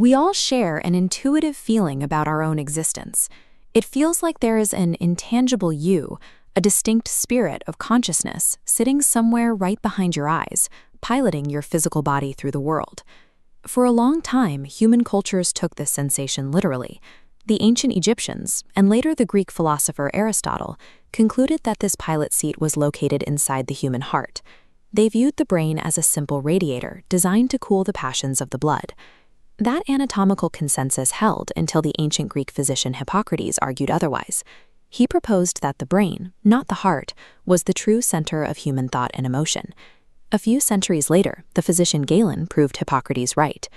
We all share an intuitive feeling about our own existence. It feels like there is an intangible you, a distinct spirit of consciousness sitting somewhere right behind your eyes, piloting your physical body through the world. For a long time, human cultures took this sensation literally. The ancient Egyptians, and later the Greek philosopher Aristotle, concluded that this pilot seat was located inside the human heart. They viewed the brain as a simple radiator designed to cool the passions of the blood. That anatomical consensus held until the ancient Greek physician Hippocrates argued otherwise. He proposed that the brain, not the heart, was the true center of human thought and emotion. A few centuries later, the physician Galen proved Hippocrates right.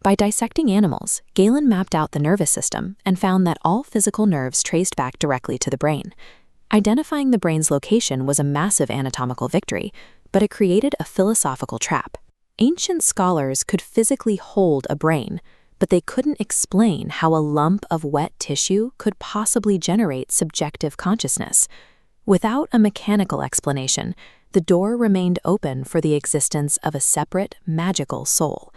By dissecting animals, Galen mapped out the nervous system and found that all physical nerves traced back directly to the brain. Identifying the brain's location was a massive anatomical victory, but it created a philosophical trap. Ancient scholars could physically hold a brain, but they couldn't explain how a lump of wet tissue could possibly generate subjective consciousness. Without a mechanical explanation, the door remained open for the existence of a separate, magical soul.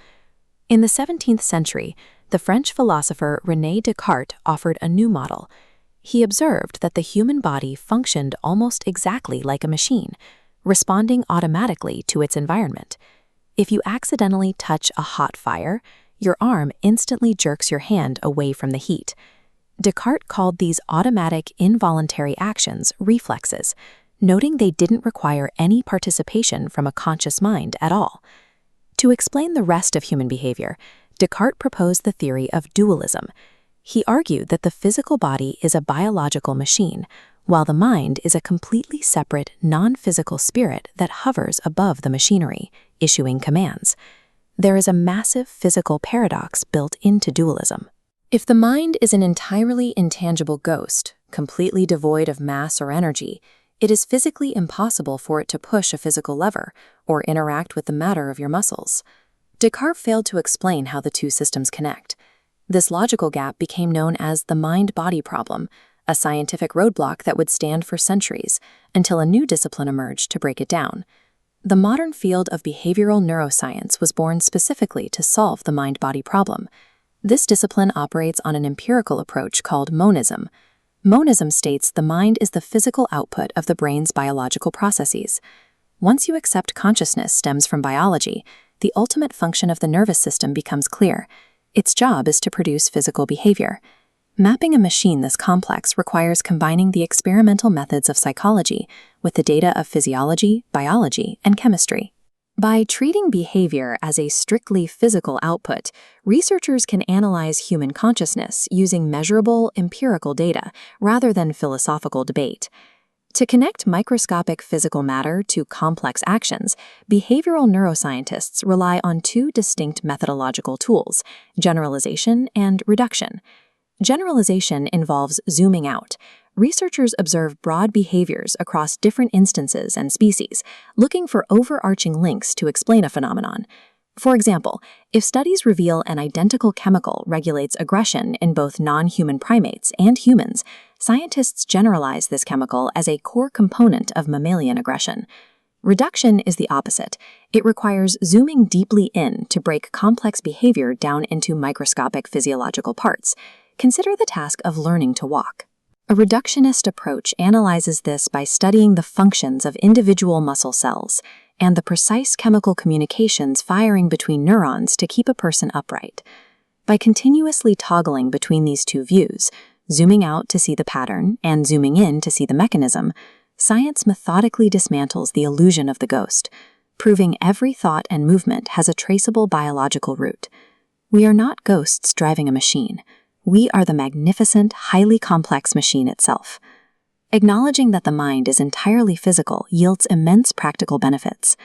In the 17th century, the French philosopher René Descartes offered a new model. He observed that the human body functioned almost exactly like a machine, responding automatically to its environment. If you accidentally touch a hot fire, your arm instantly jerks your hand away from the heat. Descartes called these automatic, involuntary actions reflexes, noting they didn't require any participation from a conscious mind at all. To explain the rest of human behavior, Descartes proposed the theory of dualism. He argued that the physical body is a biological machine, while the mind is a completely separate, non-physical spirit that hovers above the machinery, issuing commands. There is a massive physical paradox built into dualism. If the mind is an entirely intangible ghost, completely devoid of mass or energy, it is physically impossible for it to push a physical lever or interact with the matter of your muscles. Descartes failed to explain how the two systems connect. This logical gap became known as the mind-body problem, a scientific roadblock that would stand for centuries until a new discipline emerged to break it down. The modern field of behavioral neuroscience was born specifically to solve the mind-body problem. This discipline operates on an empirical approach called monism. Monism states the mind is the physical output of the brain's biological processes. Once you accept consciousness stems from biology, the ultimate function of the nervous system becomes clear. Its job is to produce physical behavior. Mapping a machine this complex requires combining the experimental methods of psychology with the data of physiology, biology, and chemistry. By treating behavior as a strictly physical output, researchers can analyze human consciousness using measurable, empirical data rather than philosophical debate. To connect microscopic physical matter to complex actions, behavioral neuroscientists rely on two distinct methodological tools: generalization and reduction. Generalization involves zooming out. Researchers observe broad behaviors across different instances and species, looking for overarching links to explain a phenomenon. For example, if studies reveal an identical chemical regulates aggression in both non-human primates and humans, scientists generalize this chemical as a core component of mammalian aggression. Reduction is the opposite. It requires zooming deeply in to break complex behavior down into microscopic physiological parts. Consider the task of learning to walk. A reductionist approach analyzes this by studying the functions of individual muscle cells and the precise chemical communications firing between neurons to keep a person upright. By continuously toggling between these two views, zooming out to see the pattern and zooming in to see the mechanism, science methodically dismantles the illusion of the ghost, proving every thought and movement has a traceable biological root. We are not ghosts driving a machine. We are the magnificent, highly complex machine itself. Acknowledging that the mind is entirely physical yields immense practical benefits.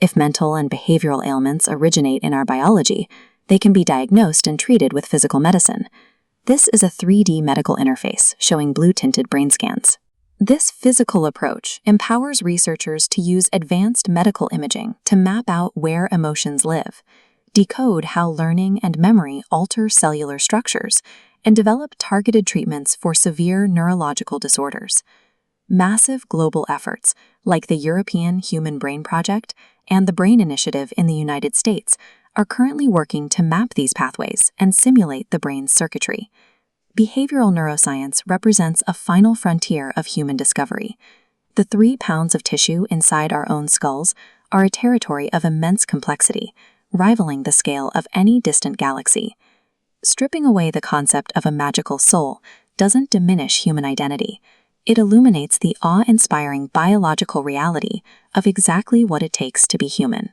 If mental and behavioral ailments originate in our biology, they can be diagnosed and treated with physical medicine. This is a 3D medical interface showing blue-tinted brain scans. This physical approach empowers researchers to use advanced medical imaging to map out where emotions live, decode how learning and memory alter cellular structures, and develop targeted treatments for severe neurological disorders. Massive global efforts, like the European Human Brain Project and the Brain Initiative in the United States, are currently working to map these pathways and simulate the brain's circuitry. Behavioral neuroscience represents a final frontier of human discovery. The 3 pounds of tissue inside our own skulls are a territory of immense complexity, rivaling the scale of any distant galaxy. Stripping away the concept of a magical soul doesn't diminish human identity. It illuminates the awe-inspiring biological reality of exactly what it takes to be human.